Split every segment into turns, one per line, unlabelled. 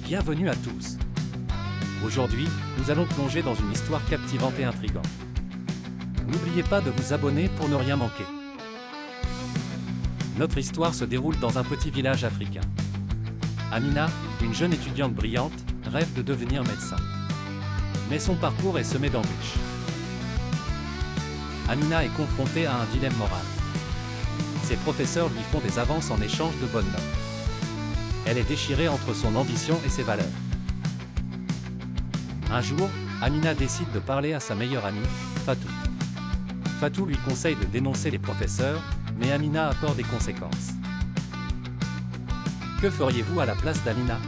Bienvenue à tous. Aujourd'hui, nous allons plonger dans une histoire captivante et intrigante. N'oubliez pas de vous abonner pour ne rien manquer. Notre histoire se déroule dans un petit village africain. Amina, une jeune étudiante brillante, rêve de devenir médecin. Mais son parcours est semé d'embûches. Amina est confrontée à un dilemme moral. Ses professeurs lui font des avances en échange de bonnes notes. Elle est déchirée entre son ambition et ses valeurs. Un jour, Amina décide de parler à sa meilleure amie, Fatou. Fatou lui conseille de dénoncer les professeurs, mais Amina a peur des conséquences. Que feriez-vous à la place d'Amina?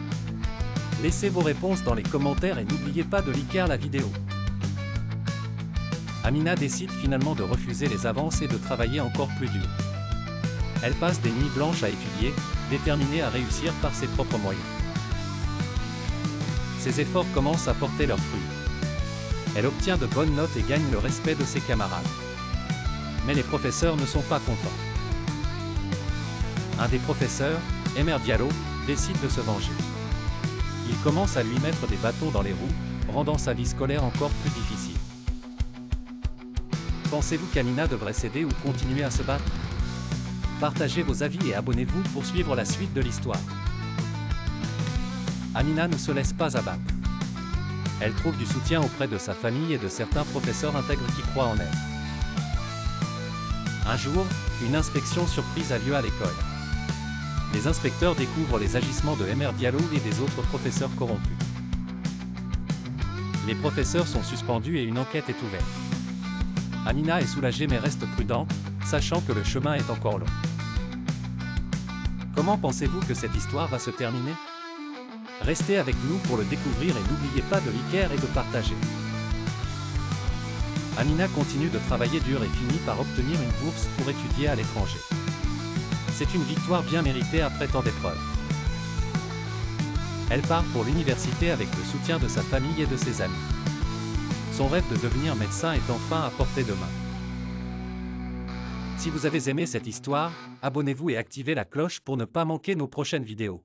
Laissez vos réponses dans les commentaires et n'oubliez pas de liker la vidéo. Amina décide finalement de refuser les avances et de travailler encore plus dur. Elle passe des nuits blanches à étudier, déterminée à réussir par ses propres moyens. Ses efforts commencent à porter leurs fruits. Elle obtient de bonnes notes et gagne le respect de ses camarades. Mais les professeurs ne sont pas contents. Un des professeurs, Emer Diallo, décide de se venger. Il commence à lui mettre des bâtons dans les roues, rendant sa vie scolaire encore plus difficile. Pensez-vous qu'Amina devrait céder ou continuer à se battre? Partagez vos avis et abonnez-vous pour suivre la suite de l'histoire. Amina ne se laisse pas abattre. Elle trouve du soutien auprès de sa famille et de certains professeurs intègres qui croient en elle. Un jour, une inspection surprise a lieu à l'école. Les inspecteurs découvrent les agissements de Emer Diallo et des autres professeurs corrompus. Les professeurs sont suspendus et une enquête est ouverte. Amina est soulagée mais reste prudente, sachant que le chemin est encore long. Comment pensez-vous que cette histoire va se terminer? Restez avec nous pour le découvrir et n'oubliez pas de liker et de partager. Amina continue de travailler dur et finit par obtenir une bourse pour étudier à l'étranger. C'est une victoire bien méritée après tant d'épreuves. Elle part pour l'université avec le soutien de sa famille et de ses amis. Son rêve de devenir médecin est enfin à portée de main. Si vous avez aimé cette histoire, abonnez-vous et activez la cloche pour ne pas manquer nos prochaines vidéos.